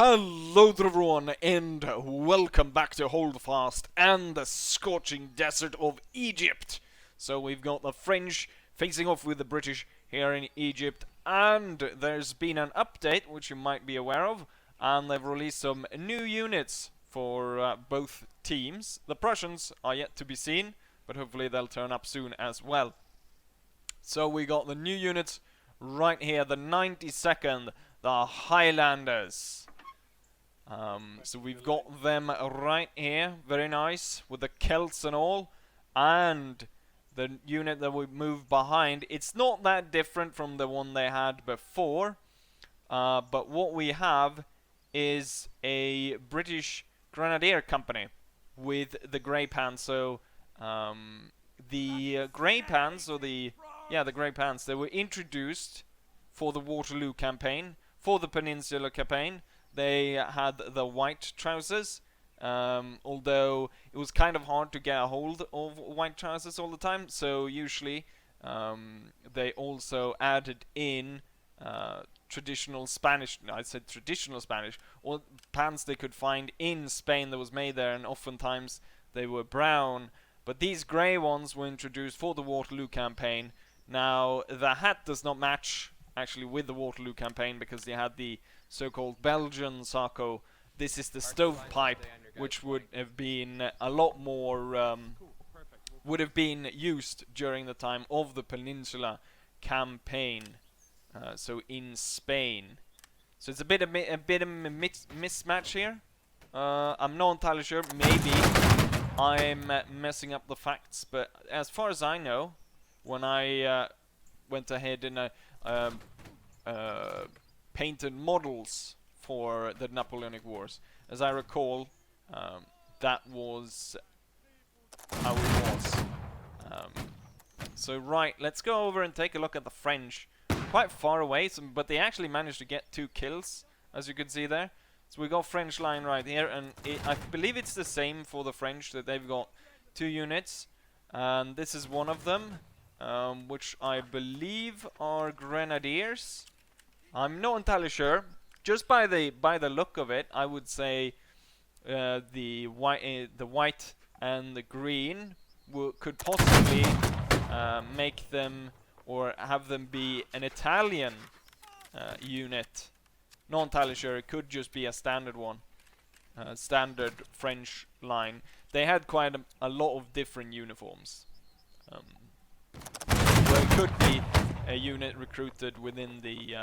Hello to everyone and welcome back to Holdfast and the scorching desert of Egypt. So we've got the French facing off with the British here in Egypt, and there's been an update which you might be aware of, and they've released some new units for both teams. The Prussians are yet to be seen, but hopefully they'll turn up soon as well. So we got the new units right here, the 92nd, the Highlanders. So we've got them right here, very nice, with the Celts and all, and the unit that we moved behind, it's not that different from the one they had before, but what we have is a British Grenadier company with the Grey Pants. So the Grey Pants, or the Grey Pants, they were introduced for the Waterloo campaign, for the Peninsula campaign. They had the white trousers, although it was kind of hard to get a hold of white trousers all the time, so usually they also added in traditional Spanish, I said traditional Spanish, or pants they could find in Spain that was made there, and oftentimes they were brown. But these grey ones were introduced for the Waterloo campaign. Now, the hat does not match actually with the Waterloo campaign because they had the so-called Belgian Sacco. This is the stovepipe, which would have been a lot more would have been used during the time of the Peninsula campaign, so in Spain. So it's a bit of a mismatch here. I'm not entirely sure. Maybe I'm messing up the facts, but as far as I know, when I went ahead and painted models for the Napoleonic Wars, as I recall, that was how it was. So right, let's go over and take a look at the French. Quite far away, but they actually managed to get 2 kills, as you can see there. So we got French line right here, and I believe it's the same for the French, that they've got 2 units, and this is one of them, which I believe are Grenadiers. I'm not entirely sure. Just by the look of it, I would say the white and the green could possibly make them, or have them be, an Italian unit. Not entirely sure. It could just be a standard one, standard French line. They had quite a lot of different uniforms. So it could be a unit recruited within the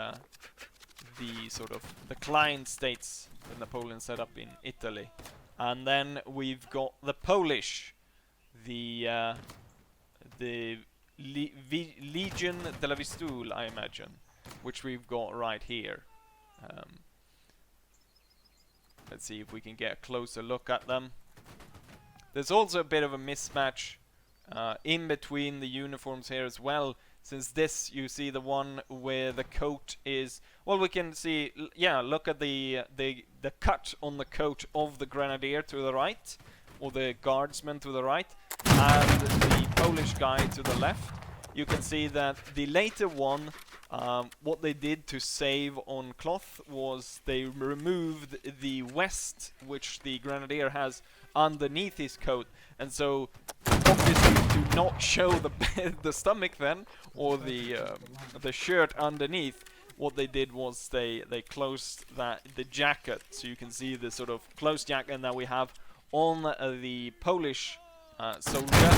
sort of the client states that Napoleon set up in Italy. And then we've got the Polish, the Legion della Vistula, I imagine, which we've got right here. Let's see if we can get a closer look at them. There's also a bit of a mismatch in between the uniforms here as well, since this, you see the one where the coat is, well, we can see, yeah, look at the cut on the coat of the Grenadier to the right, or the Guardsman to the right, and the Polish guy to the left. You can see that the later one, what they did to save on cloth was they removed the vest which the Grenadier has underneath his coat, and so obviously to not show the stomach then, or the shirt underneath, what they did was they closed the jacket, so you can see the sort of closed jacket that we have on the Polish soldier,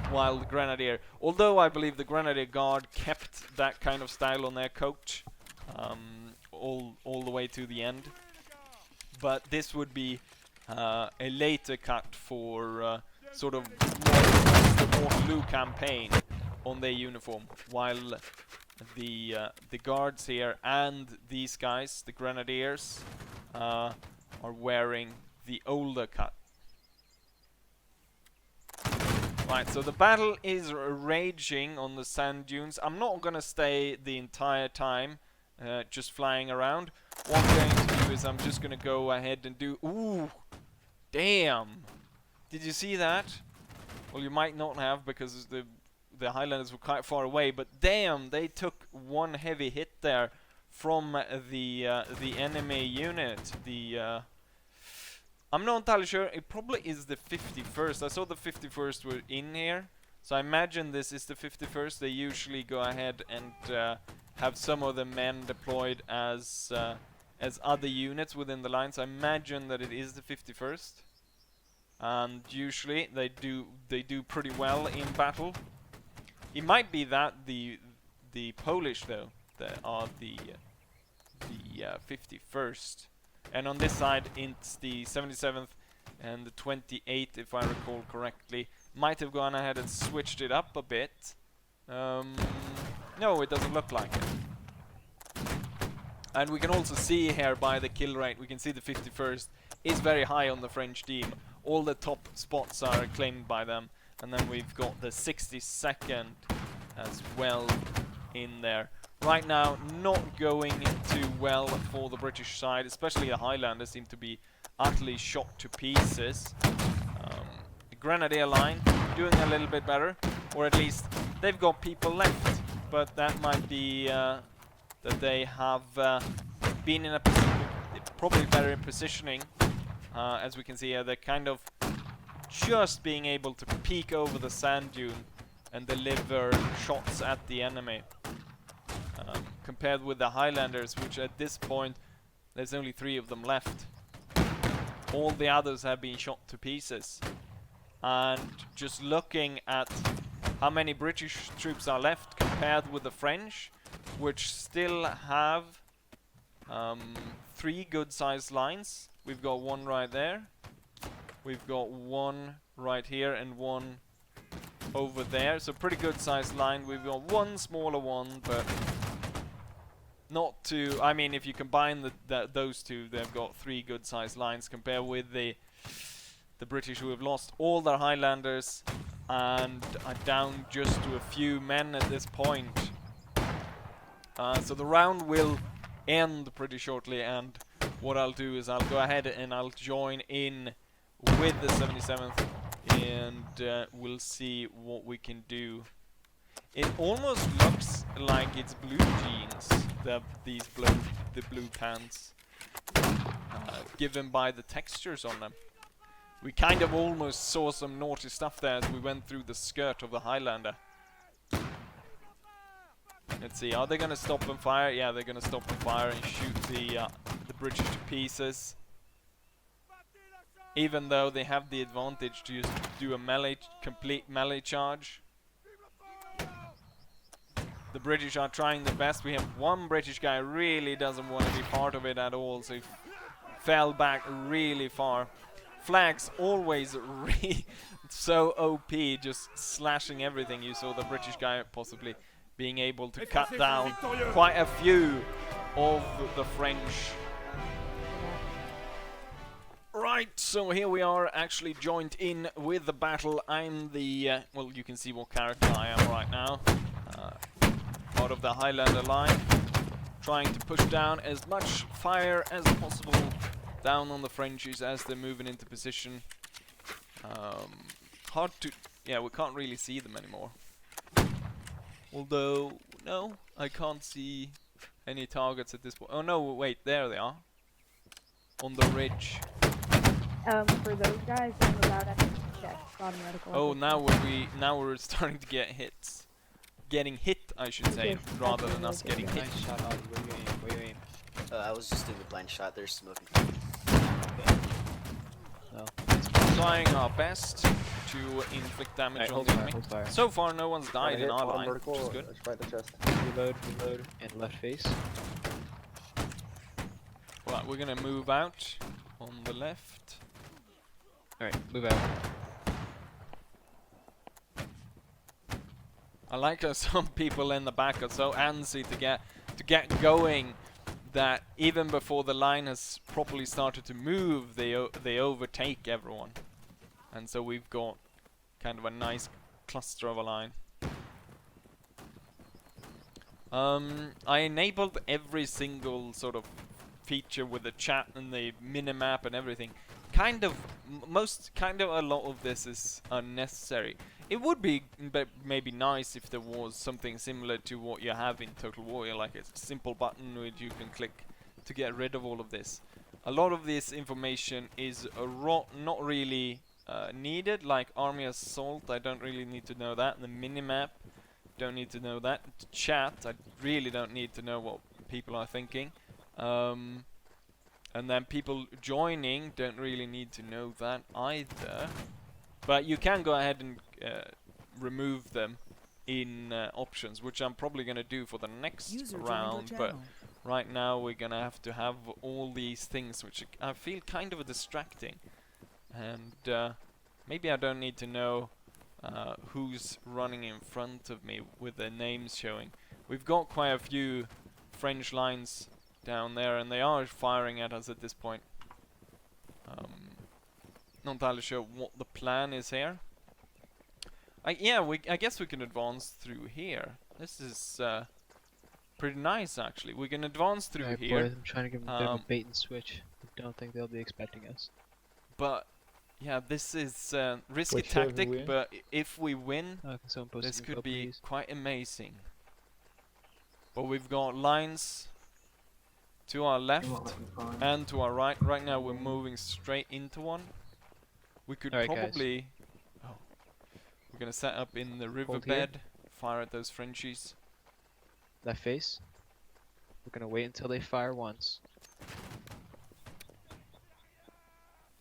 while the Grenadier, although I believe the Grenadier Guard kept that kind of style on their coat all the way to the end, but this would be a later cut for sort of the Waterloo campaign on their uniform, while the guards here and these guys, the Grenadiers, are wearing the older cut. Right, so the battle is raging on the sand dunes. I'm not gonna stay the entire time just flying around. What I'm going to do is I'm just gonna go ahead and do... Ooh! Damn! Did you see that? Well, you might not have, because the Highlanders were quite far away, but damn, they took one heavy hit there from the enemy unit. I'm not entirely sure. It probably is the 51st. I saw the 51st were in here, so I imagine this is the 51st. They usually go ahead and have some of the men deployed as other units within the lines. I imagine that it is the 51st, and usually they do pretty well in battle. It might be that the Polish though that are the 51st, and on this side it's the 77th and the 28th, if I recall correctly. Might have gone ahead and switched it up a bit. No, it doesn't look like it. And we can also see here by the kill rate, we can see the 51st is very high on the French team. All the top spots are claimed by them. And then we've got the 62nd as well in there. Right now, not going too well for the British side, especially the Highlanders seem to be utterly shot to pieces. The Grenadier line doing a little bit better, or at least they've got people left. But that might be that they have been in a probably better in positioning. As we can see here, they're kind of just being able to peek over the sand dune and deliver shots at the enemy. Compared with the Highlanders, which at this point there's only 3 of them left. All the others have been shot to pieces. And just looking at how many British troops are left compared with the French, which still have 3 good-sized lines. We've got 1 right there. We've got 1 right here and 1 over there. So pretty good-sized line. We've got 1 smaller one, but not too. I mean, if you combine those two, they've got 3 good-sized lines. Compared with the British, who have lost all their Highlanders and are down just to a few men at this point. So the round will end pretty shortly, and what I'll do is I'll go ahead and I'll join in with the 77th, and we'll see what we can do. It almost looks like it's blue jeans, the blue pants, given by the textures on them. We kind of almost saw some naughty stuff there as we went through the skirt of the Highlander. Let's see, are they going to stop and fire? Yeah, they're going to stop and fire and shoot the British to pieces. Even though they have the advantage to just do a complete melee charge. The British are trying their best. We have 1 British guy who really doesn't want to be part of it at all, so he fell back really far. Flags always so OP, just slashing everything. You saw the British guy possibly being able to cut down quite a few of the French. Right, so here we are actually joined in with the battle. I'm the, well, you can see what character I am right now. Part of the Highlander line, trying to push down as much fire as possible down on the Frenchies as they're moving into position. Hard to, yeah, we can't really see them anymore. Although, no, I can't see any targets at this point. Oh no, wait, there they are. On the ridge. For those guys, I'm about to check bottom medical. Oh, now we're starting to get hits. Getting hit, I should say, rather than us getting hit. Blind shot on. Where you aim? I was just doing the blind shot. There's smoking. No. Trying our best to inflict damage on the enemy. So far, no one's died in our line, which is good. Right the chest. Reload, and left face. Right, we're gonna move out on the left. Alright, move out. I like how some people in the back are so antsy to get going that even before the line has properly started to move, they overtake everyone, and so we've got kind of a nice cluster of a line. I enabled every single sort of feature with the chat and the minimap and everything. A lot of this is unnecessary. It would be maybe nice if there was something similar to what you have in Total War, like a simple button which you can click to get rid of all of this. A lot of this information is not really needed, like Army Assault, I don't really need to know that. The minimap, don't need to know that. Chat, I really don't need to know what people are thinking. And then people joining, don't really need to know that either. But you can go ahead and remove them in options, which I'm probably going to do for the next round. But right now we're going to have all these things, which I feel kind of distracting. And maybe I don't need to know who's running in front of me with their names showing. We've got quite a few French lines down there, and they are firing at us at this point. Not entirely sure what the plan is here. I guess we can advance through here. This is pretty nice, actually. We can advance through Alright, here. boys, I'm trying to give them a bit of a bait and switch. I don't think they'll be expecting us. But yeah, this is risky Which way we tactic. win? But if we win, Can someone post this an could info, be please? quite amazing. But we've got lines to our left and to our right. Right now we're moving straight into one. We could Alright, guys. probably... Oh. We're gonna set up in the here. riverbed, fire at those Frenchies. Left face. We're gonna wait until they fire once.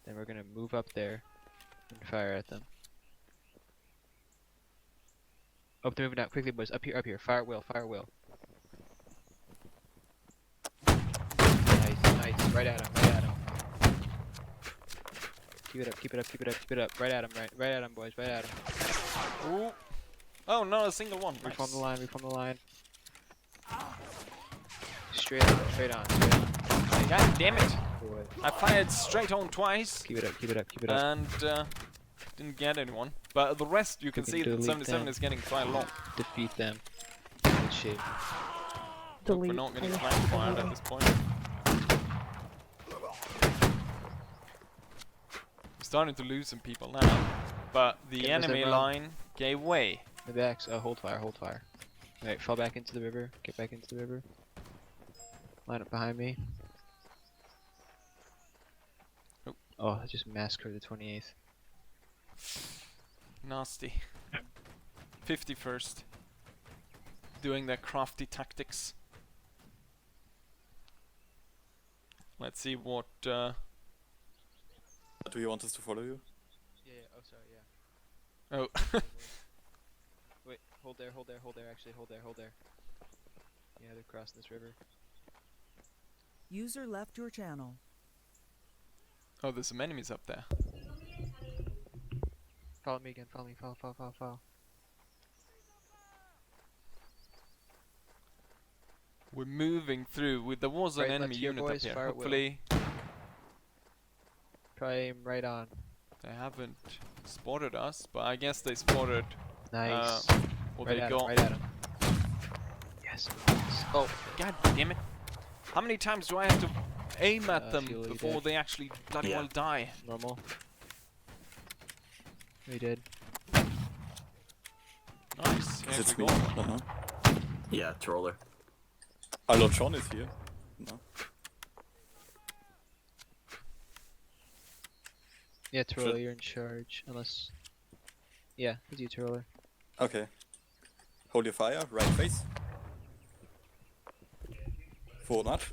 Then we're gonna move up there and fire at them. Oh, they're moving out quickly, boys. Up here, up here. Fire at will, fire at will. Nice, nice. Right at him, right at him. Keep it up, keep it up, keep it up, keep it up. Right at him, right at him, boys. Right at him. Ooh. Oh, not a single one. Reform the Nice. line, reform the line. Straight on, straight on, straight on. God damn it! Boy. I fired straight on twice Keep it up, keep it up, keep it up. and didn't get anyone. But the rest, you can can see that delete 77 them. is getting quite long. Defeat them. Good shape. Look, we're Delete. not getting I flank guess. fired at this point. We're starting to lose some people now, but the Get this enemy everyone. line gave way. The backs, hold fire, hold fire. Alright, fall back into the river. Get back into the river. Line up behind me. Oh. Oh, I just massacred the 28th. Nasty. 51st. Doing their crafty tactics. Let's see what... Do you want us to follow you? Yeah, oh sorry, yeah. Oh. Wait, hold there, actually, hold there. Yeah, they're crossing this river. User left your channel. Oh, there's some enemies up there. Follow me again, follow me, follow. We're moving through. There was an Right, enemy left here, unit boys, up here. fire at will. Hopefully Try aim right on. they haven't spotted us, but I guess they spotted Nice. what right they at got. him, right at him. Yes. Oh, god damn it. How many times do I have to aim at them feel you before dead. they actually bloody Yeah. well die? Normal. We did. Nice. Is Here it we me? go. No. Yeah, troller. I Lord John is here. No. Yeah, Troller, you're in charge. Unless... Yeah, it's you, Troller. Okay. Hold your fire, right face. Forward march.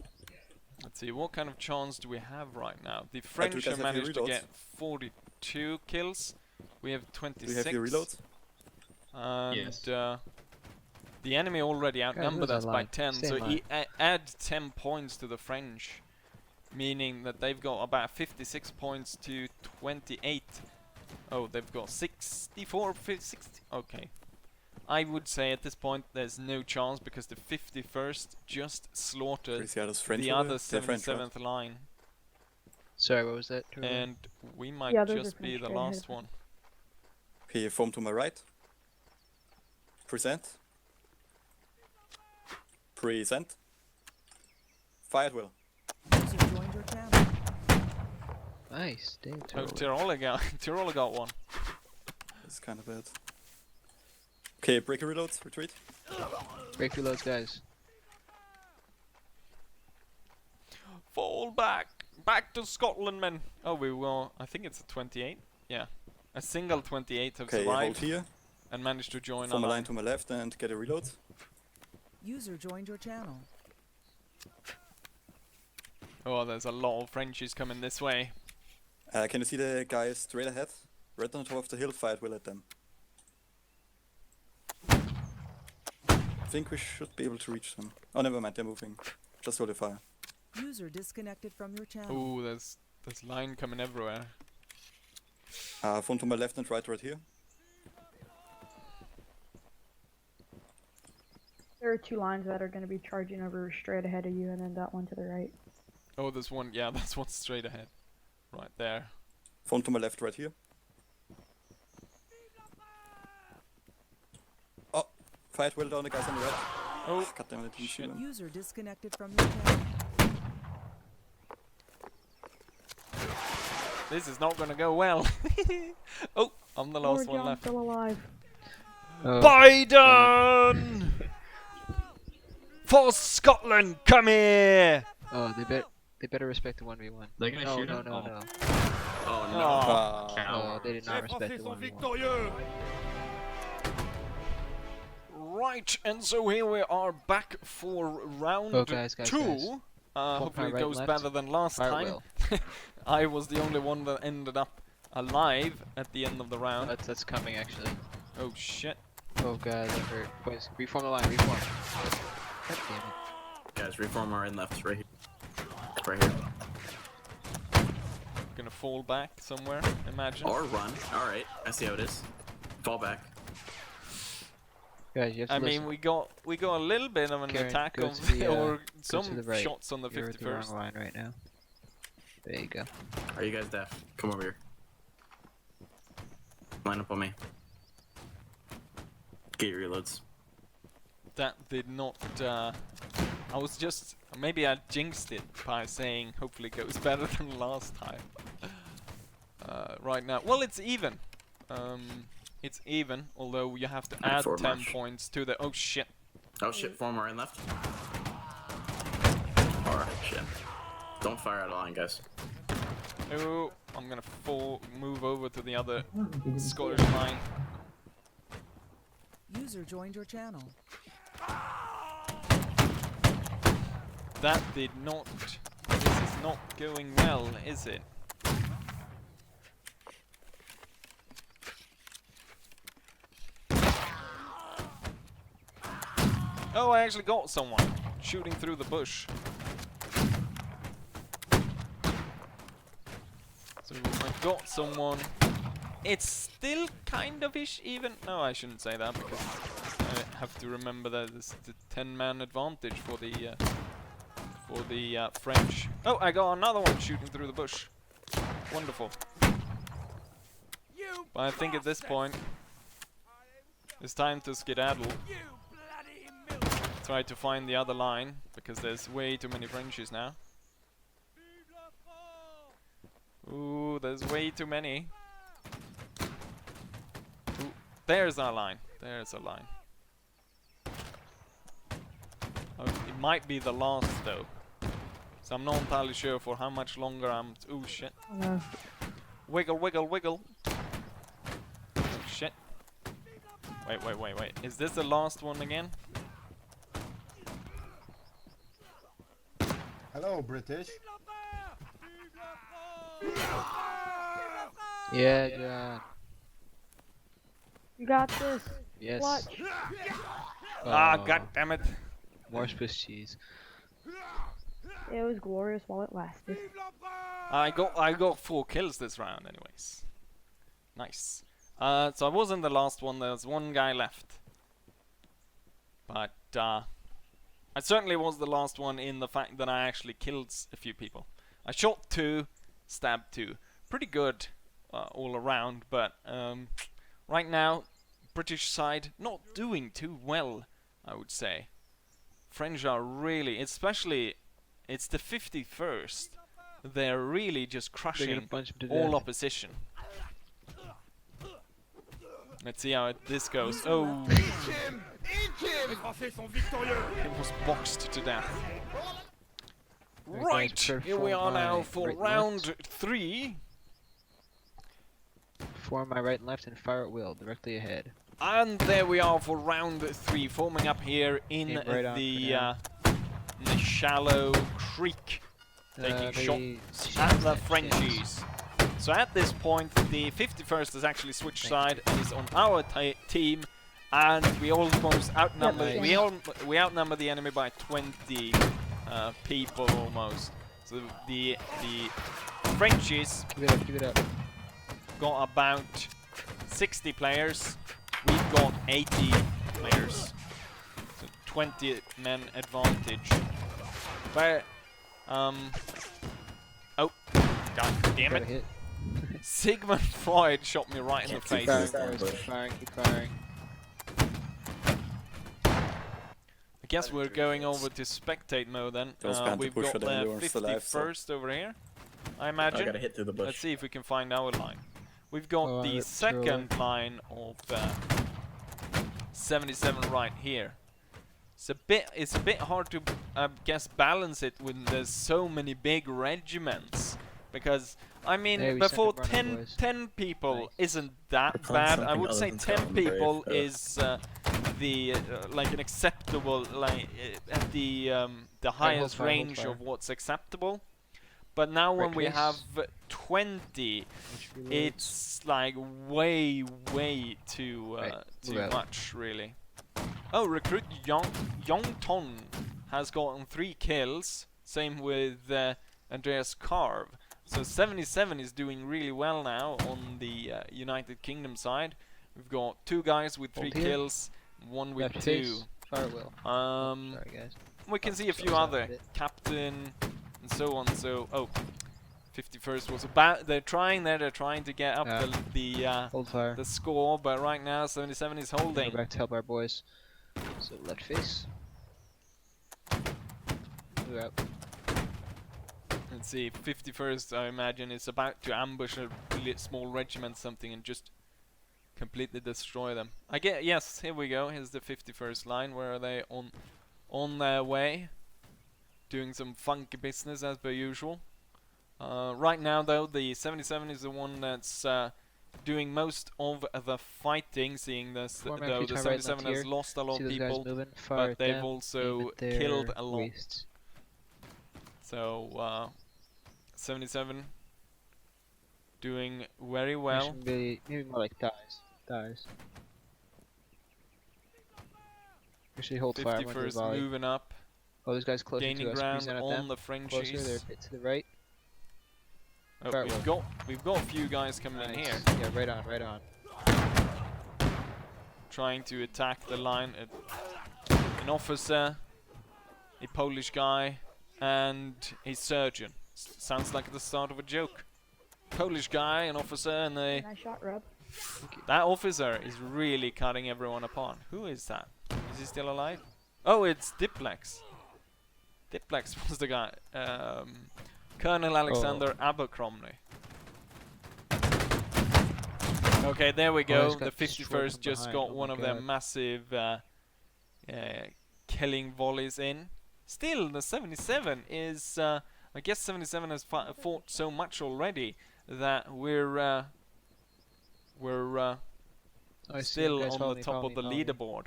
Let's see, what kind of chance do we have right now? The French guys have have your managed to reloads? get 42 kills. We have Do 26. you have your reloads? And Yes. the enemy already outnumbered lose us our by line. 10, Stay so in he add 10 points to the French, meaning that they've got about 56 points to 28. Oh, they've got 64, 60. Okay. I would say at this point there's no chance because the 51st just slaughtered Crazy, yeah, those French the over other there? They're French, right? 77th line, Sorry, what was that, Troller? and we might Yeah, those are just be French the straight ahead last of one. Okay, form to my right. Present. Present. Fire at will. User joined your channel. Nice, damn, Oh, Troller. Tyroler got one. It's kind of bad. Okay, breaker reloads, retreat. Break reloads, guys. Fall back! Back to Scotland, men! Oh, we will. I think it's a 28. Yeah. A single 28 have Okay, hold survived here. and managed to join Form a our line to my left and get a reload. User joined your channel. Oh, there's a lot of Frenchies coming this way. Can you see the guys straight ahead? Right on top of the hill, fight will at them. I think we should be able to reach them. Oh, never mind, they're moving. Just hold the fire. User disconnected from your channel. Ooh, there's line coming everywhere. Form to my left and right here. There are 2 lines that are going to be charging over straight ahead of you, and then that one to the right. Oh, there's one. Yeah, that's one straight ahead. Right there. Form to my left right here. Oh, fight well down the guys on the right. Oh, God damn it, I didn't see them. User disconnected from your channel. this is not gonna go well. Oh, I'm the last Lord, one John's left. still alive. Oh, Biden! For Scotland, come here! oh, they better respect the 1v1. They're gonna No, shoot no, him? no, Oh. no. Oh no. Aw. Oh, they did not respect the 1v1. Right, and so here we are back for round Oh, guys, 2. guys. Hopefully it right, goes left. better than last Fire time. well. I was the only one that ended up alive at the end of the round. That's coming actually. Oh shit. Oh god, that hurt. Boys, reform the line, reform. God damn it. Guys, reform our end left, right here. Right here. Gonna fall back somewhere, imagine. Or run. Alright, I see how it is. Fall back. Guys, you have to I listen. mean, we got a little bit of an Karen, attack go of to the, or go some to the right. shots on the You're at the wrong 51st. line right now. There you go. Are you guys deaf? Come over here. Line up on me. Get your reloads. That did not. I was just maybe I jinxed it by saying hopefully it goes better than last time. Right now, well, it's even. It's even, although you have to add forward 10 march. points to the. Oh shit! Oh shit, form our end left. Alright, shit. Don't fire out of line, guys. Oh, I'm gonna move over to the other Scottish line. User joined your channel. That did not. This is not going well, is it? Oh, I actually got someone shooting through the bush. So I got someone. It's still kind of ish even. No, I shouldn't say that because I have to remember that it's the 10-man advantage for the French. Oh, I got another one shooting through the bush. Wonderful. But I think at this point it's time to skedaddle. Try to find the other line because there's way too many Frenchies now. Ooh, there's way too many. Ooh, there's our line. There's a line. Oh, it might be the last though. So I'm not entirely sure for how much longer I'm. Ooh, shit. Oh, no. Wiggle, wiggle, wiggle. Oh, shit. Wait. Is this the last one again? Hello, British. Yeah, John. You got this. Yes. Clutch. Ah, Oh, god damn it. more Swiss cheese. It was glorious while it lasted. I got 4 kills this round anyways. Nice. So I wasn't the last one, there's one guy left. But I certainly was the last one in the fact that I actually killed a few people. I shot 2, stabbed 2. Pretty good all around, but right now, British side not doing too well, I would say. French are really, especially, it's the 51st, they're really just They're gonna crushing punch him to all death. opposition. Let's see how this goes. Oh, it was boxed to death. Alright, Right, guys, prepare here we for are now my for right and round left. 3. Form my right and left and fire at will, directly ahead. And there we are for round 3, forming up here in Aim right on for the now. shallow creek, taking shots at the Frenchies. So at this point, the 51st has actually switched side and is on our team, and we almost outnumber. Nice. We outnumber the enemy by 20 people almost. So the Frenchies Keep it up. got about 60 players. We've got 80 players. So 20 men advantage. But oh, god damn Got a it! hit. Sigmund Freud shot me right in the Keep face. firing. Keep firing, keep firing. I guess we're going over to spectate mode then. Those behind the We've bush got are the the only ones alive, so- 51st over here, I I imagine. got a hit through the bush. Let's see if we can find our line. We've got Oh, the let's second line of 77 right here. It's a bit hard to guess balance it when there's so many big regiments, because I mean Hey, we before sent them running, 10 boys. people Nice. isn't that Let's find bad. I something would other say than 10 Scotland Brave, people ugh. is the like an acceptable, like at the highest hold range fire. of what's acceptable. But now when Right we place. have 20, it's like way too Right, too move out. much really. Oh, recruit Yong Ton has gotten 3 kills. Same with Andreas Carve. So 77 is doing really well now on the United Kingdom side. We've got 2 guys with 3 Hold here. kills, 1 with Left 2. face, fire at will. Sorry guys. We can see a so few sorry other about it. captain and so on. So 51st was about. They're trying to get up Yeah. Hold fire. the score, but right now 77 is holding. Go back to help our boys. So left face. Move out. Let's see, 51st I imagine is about to ambush a small regiment something and just completely destroy them. Yes, here we go. Here's the 51st line. Where are they? On their way, doing some funky business as per usual. Right now though, the 77 is the one that's doing most of the fighting, seeing this Form though actually the turn right and 77 left has here. lost a lot See of those guys people, moving? Fire but at they've them, also aim at their killed a lot. waists. So 77 doing very well. Actually, maybe more like dies. Actually, hold fire. I'm going to 51st volley. moving up, Oh, those guys closer gaining to us. ground Present at on them. the Closer, they're Frenchies. a bit to the right. Oh, fire we've got a few guys coming in Nice. here, Yeah, right on, right on. trying to attack the line. An officer, a Polish guy, and a surgeon. Sounds like the start of a joke. Polish guy, an officer, and a Nice shot, Rob. that officer is really cutting everyone apart. Who is that? Is he still alive? Oh, it's Diplex. Diplex was the guy. Colonel Alexander Abercrombie. Okay, there we Oh, go. he's The got destroyed 51st from just behind. got Oh one my of their God. massive killing volleys in. Still, the 77 is. I guess 77 has fought so much already that we're Oh, I see. still Guys, on follow the me, top follow of the me, follow me. leaderboard.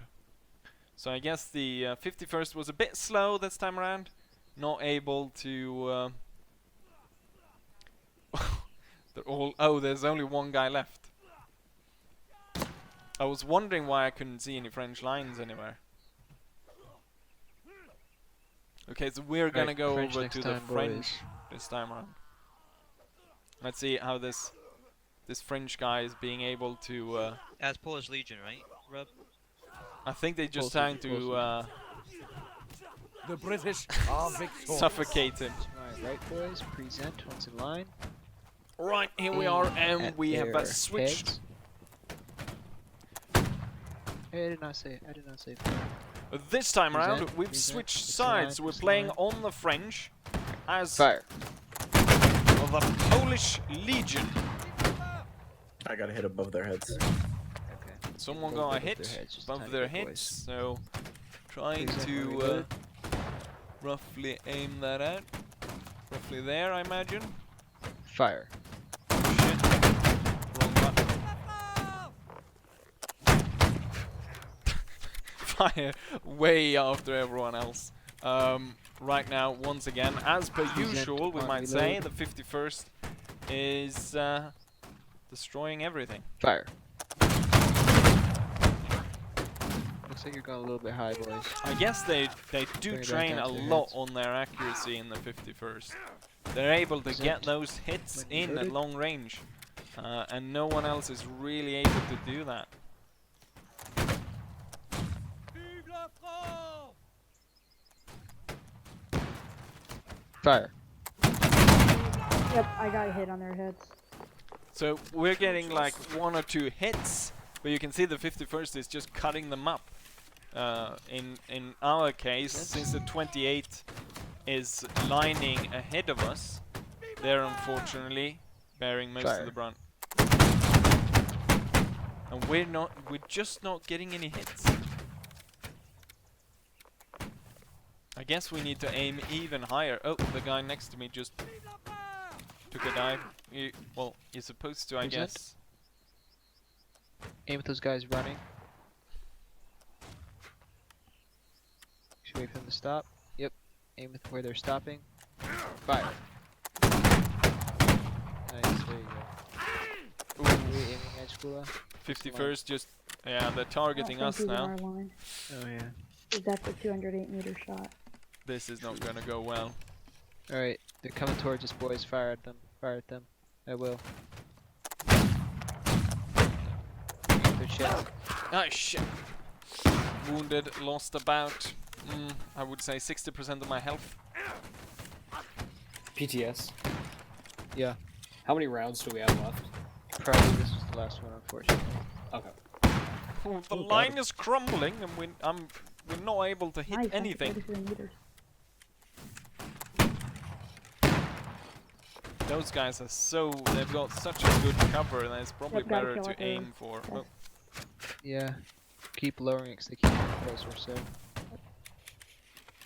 So I guess the 51st was a bit slow this time around, not able to. They're all. Oh, there's only one guy left. I was wondering why I couldn't see any French lines anywhere. Okay, so we're gonna Right, go French over next to the time, French boys. this time around. Let's see how this French guy is being able to. As Polish Legion, right, Rob? I think they just Closer, trying to The British are victorious. suffocate him. Alright, right, boys. Present once in line. Right, here we Aim are, and at we have their switched. heads. Hey, I did not say. This time Present, around, we've present, switched it's sides. line, We're it's playing line. on the French as Fire. the Polish Legion. I got a hit above their heads. Okay. someone little got a bit above hit their heads, just a above tiny their bit, boys. heads, so trying Exactly, to reload. roughly aim that out. Roughly there, I imagine. Fire. Shit. Wrong button. Fire way after everyone else. Right now, once again, as per Present usual, we on might say, reload. the 51st is destroying everything. Fire. Looks like you're going a little bit high, boys. I guess they do Bring it back train down a to their lot heads. on their accuracy in the 51st. They're able to get Present those hits when in at reloaded. long range, and no one else is really able to do that. Fire. Yep, I got a hit on their heads. So we're getting like 1 or 2 hits, but you can see the 51st is just cutting them up. In our case, since the 28 is lining ahead of us, they're unfortunately bearing most of the brunt. And we're just not getting any hits. I guess we need to aim even higher. Oh, the guy next to me just took a dive. Well, you're supposed to, I Present. guess. Aim at those guys running. Should wait for them to stop. Yep. Aim at where they're stopping. Fire. Nice, there you go. Ooh, Are we aiming at Skula? 51st just, yeah, they're targeting us now. Our line. Oh yeah. That's a 208-meter shot. This is not gonna go well. Alright, they're coming towards us, boys. Fire at them. Fire at them. I will. Get their chest. Ah, shit. Wounded, lost about, I would say 60% of my health. PTS. Yeah. How many rounds do we have left? Probably this was the last one, unfortunately. Okay. Oh, the Oh, God. line is crumbling, and we're not able to hit Nice, that's anything. 33 meters. Those guys are they've got such a good cover, and it's probably Yep, gotta better kill to it there. aim for. Yeah. Oh, Yeah. Keep lowering it 'cause they keep getting closer, so.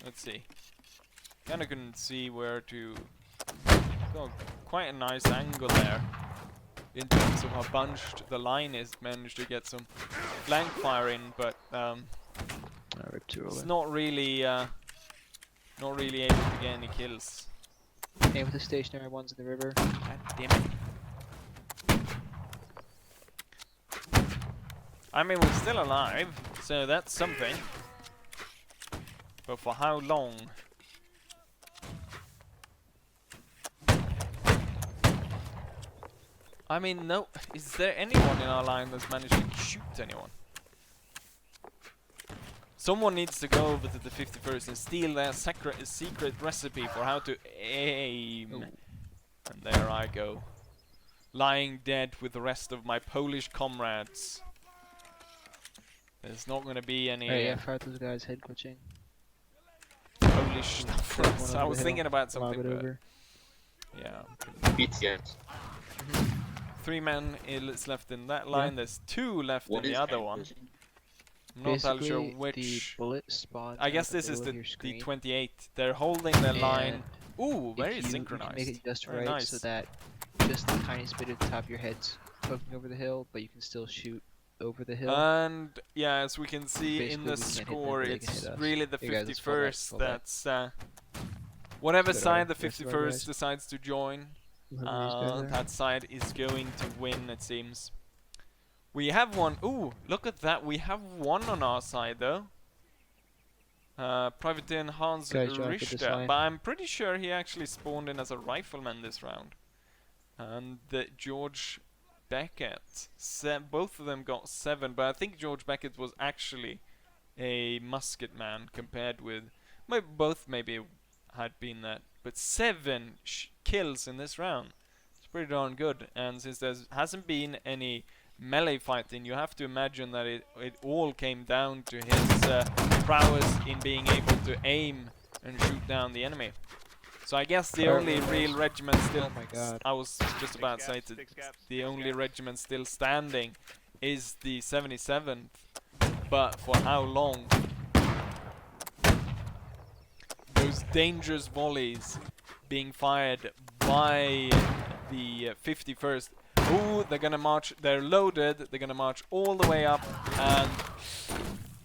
let's see. Kinda couldn't see where to. Got quite a nice angle there. In terms of how bunched the line is, managed to get some flank fire in, but Rip too it's early. not really able to get any kills. Aim with the stationary ones in the river. God damn it. I mean, we're still alive, so that's something. But for how long? I mean, no. Is there anyone in our line that's managed to shoot anyone? Someone needs to go over to the 51st and steal their secret recipe for how to aim. Ooh. And there I go. Lying dead with the rest of my Polish comrades. There's not gonna be any Right, yeah, fire at those guys, head glitching. Polish stuff for One us. over I the was hill, thinking about lob something, it but over. yeah. PTS. 3 men is left in that line. There's 2 left What in is the other tank one. pushing? I'm not entirely sure Basically, which. the bullet spawns. I guess out in this is middle the of your screen. 28. They're holding their line. Ooh, If very you can synchronized. make it just Very right nice. so that just the tiniest bit at the top of your head's poking over the hill, but you can still shoot over the hill. And yeah, as we can see in Basically, the we can't hit them, score, but they can it's hit us. really the Hey guys, let's fall back, 51st fall back. that's whatever Good side the order. Rest of our 51st guys. decides to join, Whoever these guys are. that side is going to win, it seems. We have one. Ooh, look at that. We have one on our side though. Privateer Hans Guys, join up with this Richter, line. but I'm pretty sure he actually spawned in as a rifleman this round. And George Beckett, both of them got 7, but I think George Beckett was actually a musket man compared with, both maybe had been that, but 7 kills in this round. It's pretty darn good, and since there hasn't been any melee fighting, you have to imagine that it all came down to his prowess in being able to aim and shoot down the enemy. So I guess the only real regiment still, Oh my god. I was just about to say, the only regiment still standing is the 77th, but for how long? Those dangerous volleys being fired by the 51st. Ooh, they're gonna march. They're loaded. They're gonna march all the way up, and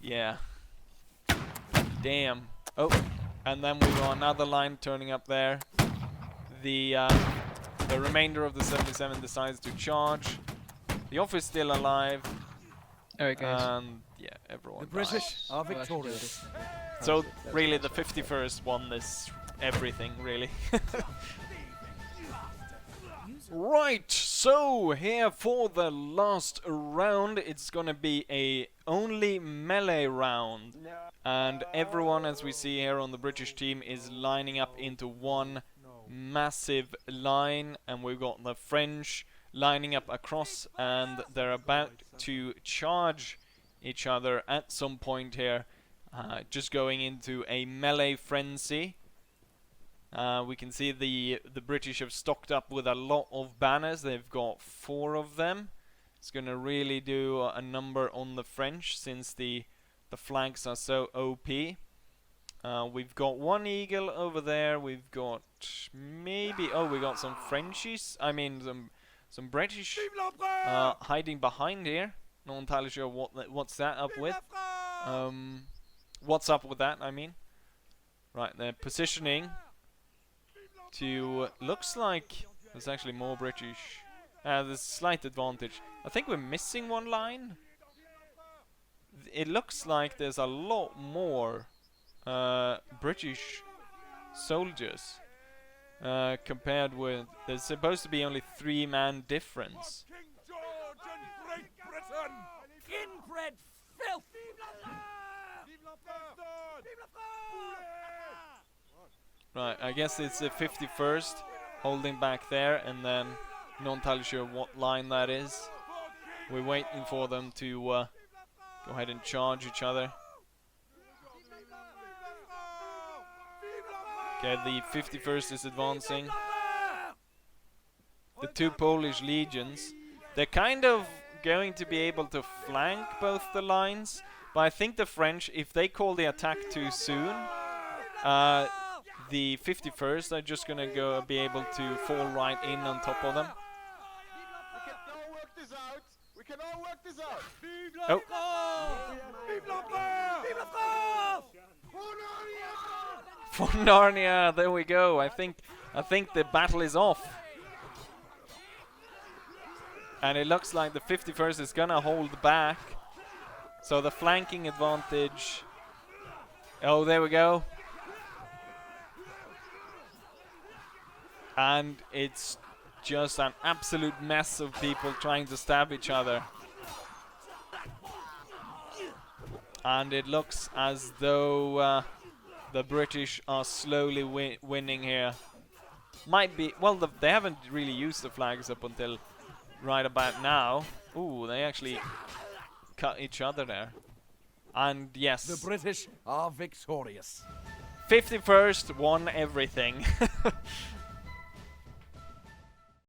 yeah, damn. Oh, and then we got another line turning up there. The remainder of the 77 decides to charge. The off is still alive. Alright, guys. And yeah, everyone The British dies. are Well, I should do victorious. it. So That was really, good. the 51st won this everything, really. Right, so here for the last round, it's gonna be a only melee round, and everyone, as we see here on the British team, is lining up into one massive line, and we've got the French lining up across, and they're about to charge each other at some point here, just going into a melee frenzy. We can see the British have stocked up with a lot of banners. They've got 4 of them. It's gonna really do a number on the French, since the flags are so OP. We've got 1 eagle over there. We've got maybe we got some Frenchies. I mean some British hiding behind here. Not entirely sure what's that up with. What's up with that? I mean, right, they're positioning. To looks like there's actually more British. There's a slight advantage. I think we're missing 1 line. It looks like there's a lot more British soldiers compared with. There's supposed to be only 3-man difference. King George and Great Britain! Inbred filth! Right, I guess it's the 51st holding back there, and then not entirely sure what line that is. We're waiting for them to go ahead and charge each other. Okay, the 51st is advancing. The 2 Polish legions, they're kind of going to be able to flank both the lines, but I think the French, if they call the attack too soon, the 51st are just gonna be able to fall right in on top of them. Oh. For Narnia, there we go. I think the battle is off. And it looks like the 51st is gonna hold back. So the flanking advantage. Oh, there we go. And it's just an absolute mess of people trying to stab each other. And it looks as though the British are slowly winning here. Might be, well, they haven't really used the flags up until right about now. Ooh, they actually cut each other there. And yes, The British are victorious. 51st won everything.